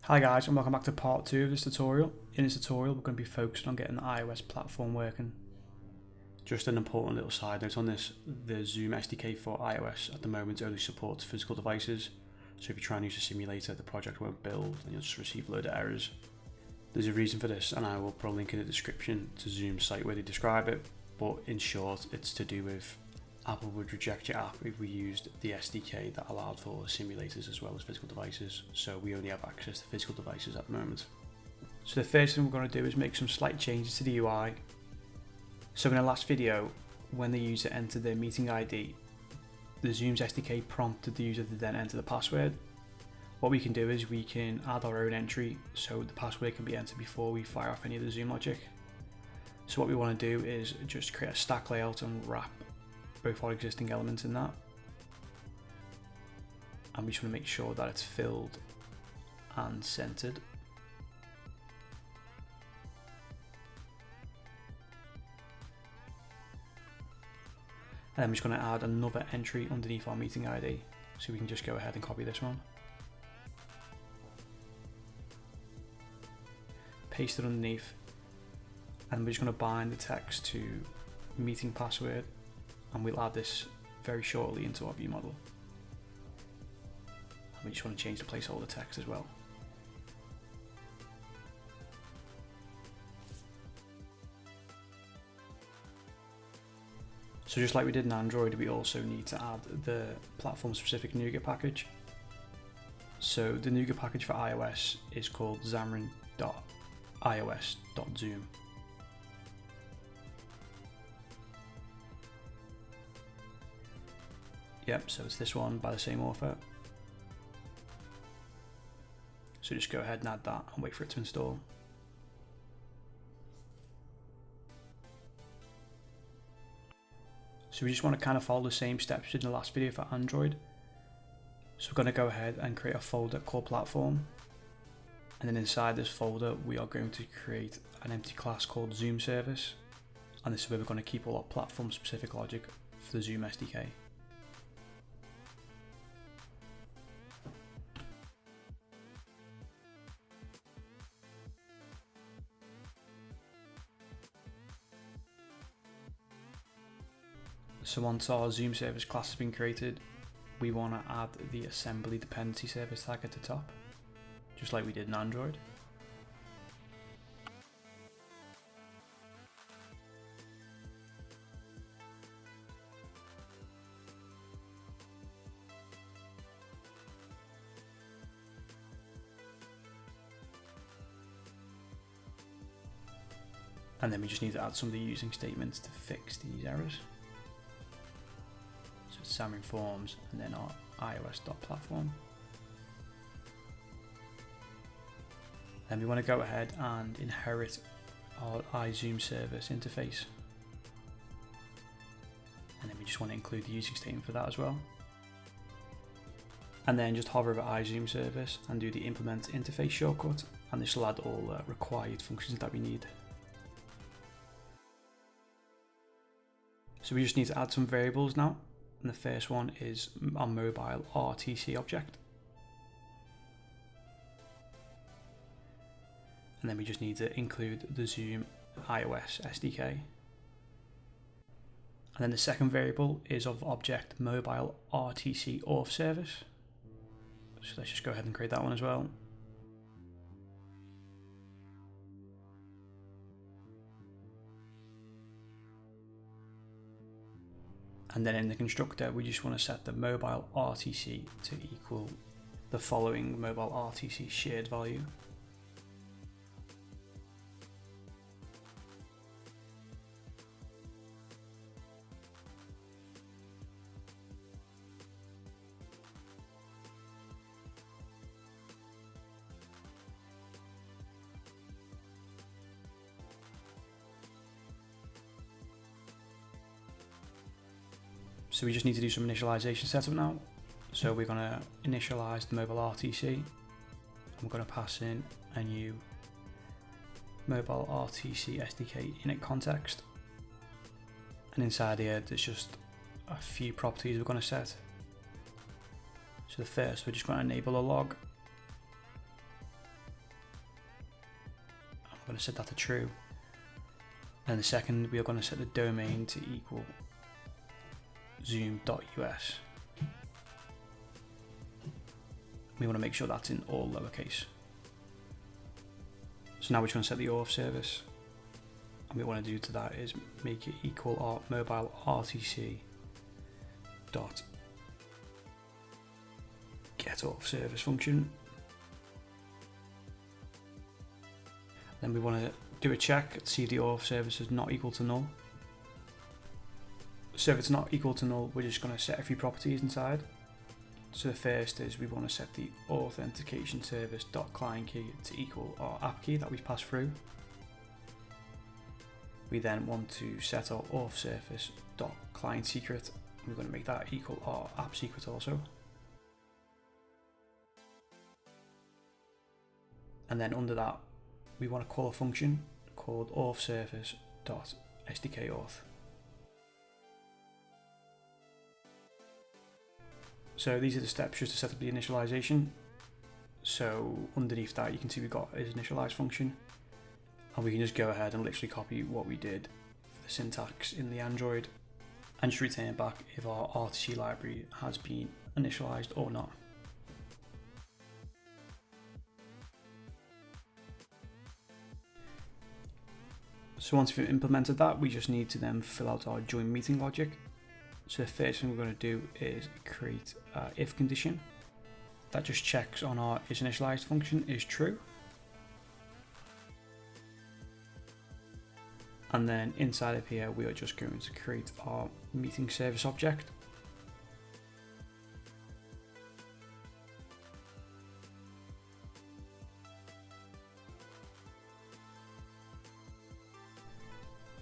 Hi guys, and welcome back to part 2 of this tutorial. In this tutorial we're going to be focusing on getting the iOS platform working. Just an important little side note on this, the Zoom SDK for iOS at the moment only supports physical devices, so if you try and use a simulator the project won't build and you'll just receive a load of errors. There's a reason for this and I will probably link in the description to Zoom's site where they describe it, but in short it's to do with Apple would reject your app if we used the SDK that allowed for simulators as well as physical devices, so we only have access to physical devices at the moment. So the first thing we're going to do is make some slight changes to the UI. So in the last video, when the user entered their meeting ID, the Zoom's SDK prompted the user to then enter the password. What we can do is we can add our own entry so the password can be entered before we fire off any of the Zoom logic. So what we want to do is just create a stack layout and wrap both our existing elements in that, and we just want to make sure that it's filled and centered. And I'm just going to add another entry underneath our meeting ID, so we can just go ahead and copy this one, paste it underneath, and we're just going to bind the text to meeting password. And we'll add this very shortly into our view model. And we just want to change the placeholder text as well. So just like we did in Android, we also need to add the platform specific Nougat package. So the Nougat package for iOS is called Xamarin.ios.zoom. Yep, so it's this one by the same author. So just go ahead and add that and wait for it to install. So we just want to kind of follow the same steps in the last video for Android. So we're going to go ahead and create a folder called platform. And then inside this folder, we are going to create an empty class called Zoom service. And this is where we're going to keep all our platform specific logic for the Zoom SDK. So once our Zoom service class has been created, we want to add the assembly dependency service tag at the top, just like we did in Android. And then we just need to add some of the using statements to fix these errors. Xamarin Forms and then our iOS.platform. Then we want to go ahead and inherit our iZoom service interface. And then we just want to include the using statement for that as well. And then just hover over iZoom service and do the implement interface shortcut, and this will add all required functions that we need. So we just need to add some variables now. And the first one is our mobile RTC object. And then we just need to include the Zoom iOS SDK. And then the second variable is of object mobile RTC auth service. So let's just go ahead and create that one as well. And then in the constructor, we just want to set the mobile RTC to equal the following mobile RTC shared value. So we just need to do some initialization setup now. So we're going to initialize the mobile RTC, and we're going to pass in a new mobile RTC SDK init context. And inside here, there's just a few properties we're going to set. So the first, we're just going to enable a log. going to set that to true. And the second, we are going to set the domain to equal zoom.us. We want to make sure that's in all lowercase. So now we're going to set the auth service. And what we want to do to that is make it equal our mobile RTC dot get auth service function. Then we want to do a check to see if the auth service is not equal to null. So if it's not equal to null, we're just going to set a few properties inside. So the first is we want to set the authentication service dot client key to equal our app key that we've passed through. We then want to set our auth service dot client secret. We're going to make that equal our app secret also. And then under that, we want to call a function called auth service dot SDK auth. So these are the steps just to set up the initialization. So underneath that, you can see we've got his initialize function, and we can just go ahead and literally copy what we did for the syntax in the Android and just return back if our RTC library has been initialized or not. So once we've implemented that, we just need to then fill out our join meeting logic. So the first thing we're going to do is create an if condition that just checks on our isInitialized function is true. And then inside of here, we are just going to create our meeting service object.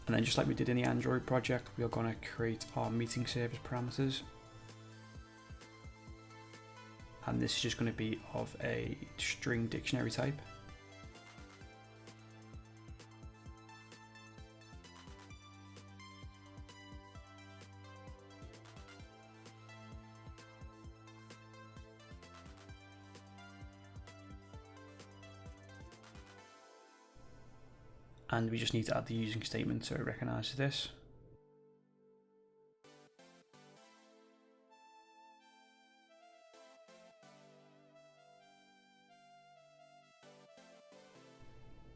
And then just like we did in the Android project, we are going to create our meeting service parameters. And this is just going to be of a string dictionary type. And we just need to add the using statement so it recognizes this.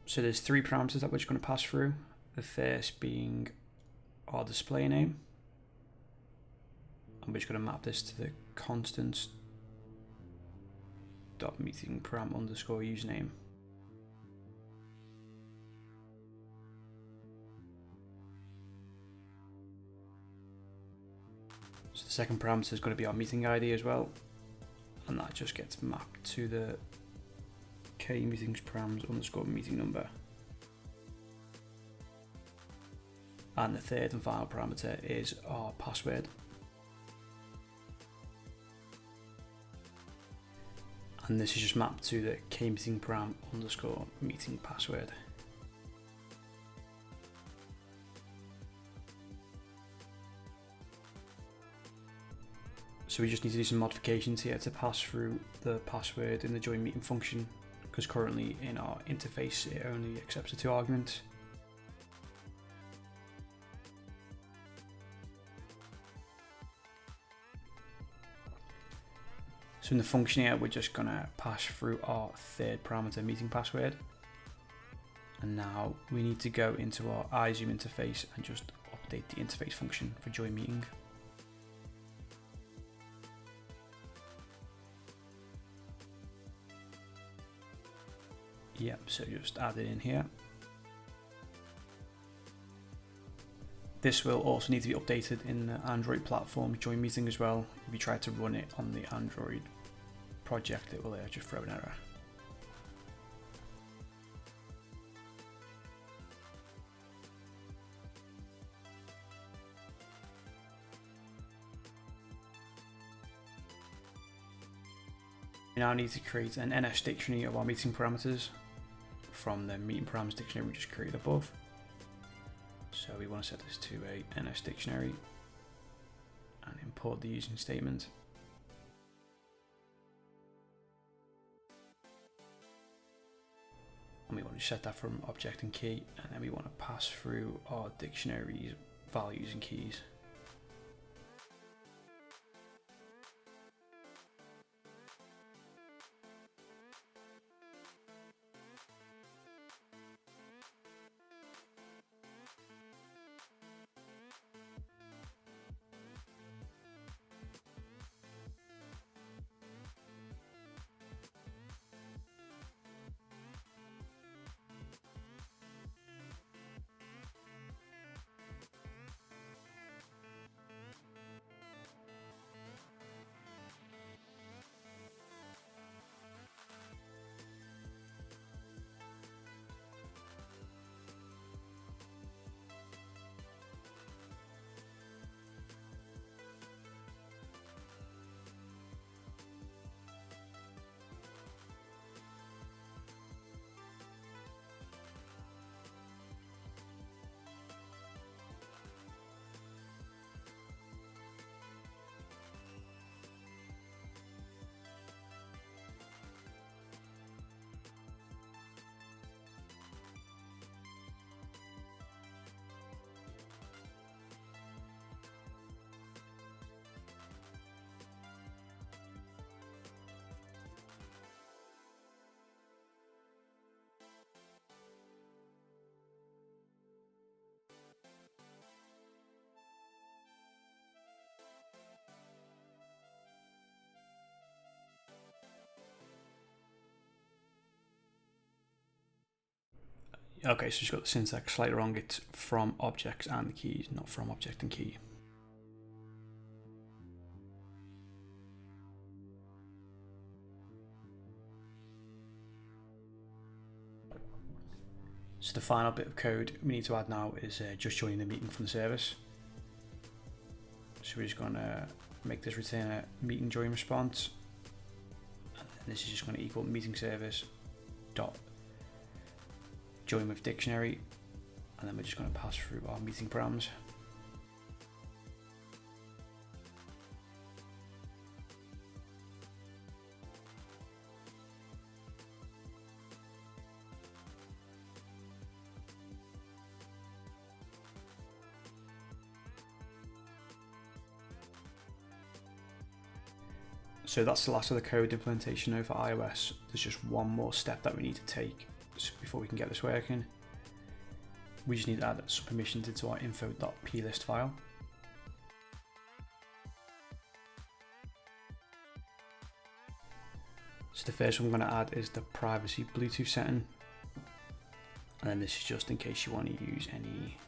So there's three parameters that we're just going to pass through. The first being our display name. And we're just going to map this to the constants dot meeting param underscore username. So the second parameter is going to be our meeting ID as well, and that just gets mapped to the k meetings params underscore meeting number. And the third and final parameter is our password. And this is just mapped to the k meeting param underscore meeting password. So we just need to do some modifications here to pass through the password in the join meeting function, because currently in our interface it only accepts the 2 arguments. So in the function here, we're just going to pass through our third parameter meeting password. And now we need to go into our iZoom interface and just update the interface function for join meeting. Yep, so just add it in here. This will also need to be updated in the Android platform join meeting as well. If you try to run it on the Android project, it will just throw an error. We now need to create an NS dictionary of our meeting parameters from the meeting parameters dictionary we just created above. So we want to set this to a NS dictionary and import the using statement. And we want we set that from object and key, and then we want to pass through our dictionaries, values and keys. Okay, so just got the syntax slightly wrong. It's from objects and the keys, not from object and key. So the final bit of code we need to add now is just joining the meeting from the service. So we're just going to make this return a meeting join response, and then this is just going to equal meeting service dot join with dictionary, and then we're just going to pass through our meeting params. So that's the last of the code implementation over iOS. There's just one more step that we need to take before we can get this working. We just need to add some permissions into our info.plist file. So the first one I'm going to add is the privacy Bluetooth setting, and then this is just in case you want to use any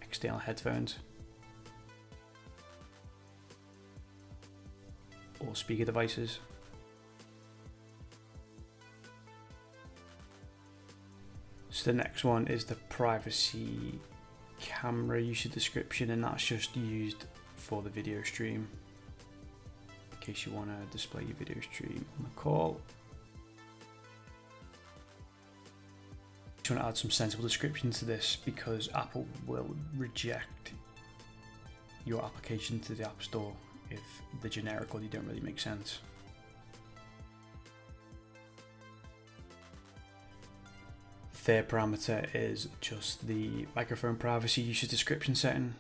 external headphones or speaker devices. So the next one is the privacy camera usage description, and that's just used for the video stream, in case you want to display your video stream on the call. Just want to add some sensible description to this because Apple will reject your application to the App Store if the generic or they don't really make sense. Third parameter is just the microphone privacy usage description setting,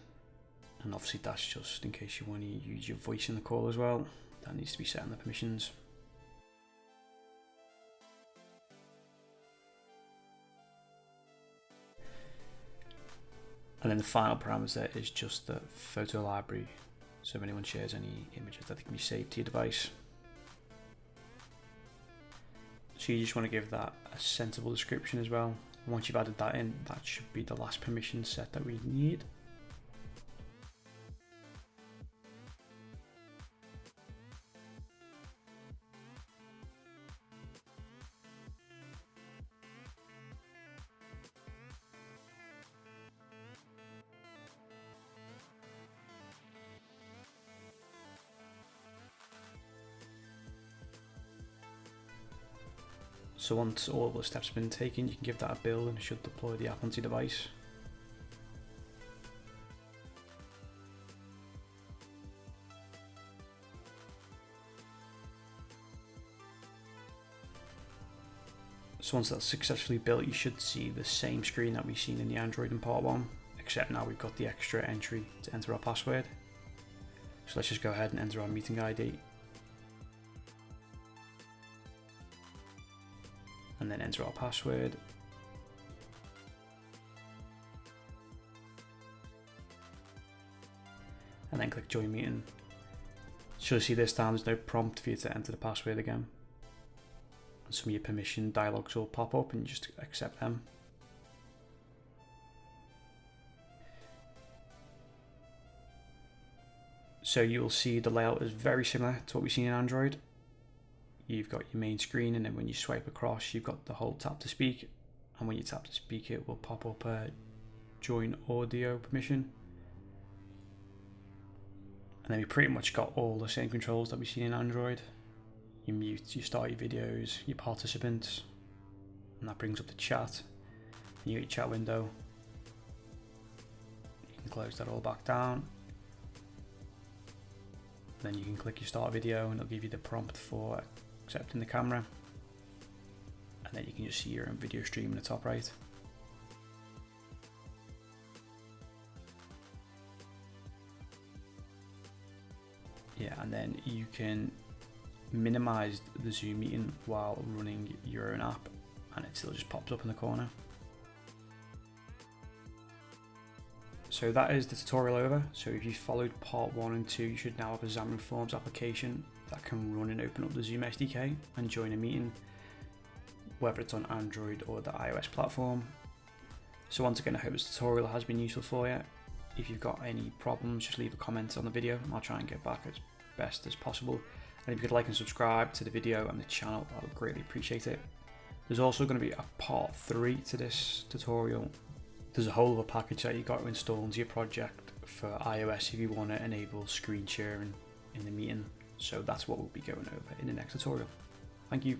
and obviously that's just in case you want to use your voice in the call as well. That needs to be set in the permissions. And then the final parameter is just the photo library, so if anyone shares any images that they can be saved to your device. So you just want to give that a sensible description as well. Once you've added that in, that should be the last permission set that we need. So once all the steps have been taken, you can give that a build and it should deploy the app onto your device. So once that's successfully built, you should see the same screen that we've seen in the Android in part 1, except now we've got the extra entry to enter our password. So let's just go ahead and enter our meeting ID. And then enter our password. And then click join meeting. So you'll see this time there's no prompt for you to enter the password again. And some of your permission dialogues will pop up and you just accept them. So you'll see the layout is very similar to what we've seen in Android. You've got your main screen, and then when you swipe across, you've got the whole tap to speak. And when you tap to speak, it will pop up a join audio permission. And then we pretty much got all the same controls that we've seen in Android. You mute, you start your videos, your participants, and that brings up the chat. You get your chat window. You can close that all back down. Then you can click your start video and it'll give you the prompt for accepting the camera. And then you can just see your own video stream in the top right. Yeah, and then you can minimize the Zoom meeting while running your own app, and it still just pops up in the corner. So that is the tutorial over. So if you followed part 1 and 2, you should now have a Xamarin Forms application that can run and open up the Zoom SDK and join a meeting, whether it's on Android or the iOS platform. So once again, I hope this tutorial has been useful for you. If you've got any problems, just leave a comment on the video and I'll try and get back as best as possible. And if you could like and subscribe to the video and the channel, I would greatly appreciate it. There's also going to be a part 3 to this tutorial. There's a whole other package that you've got to install into your project for iOS if you want to enable screen sharing in the meeting. So that's what we'll be going over in the next tutorial. Thank you.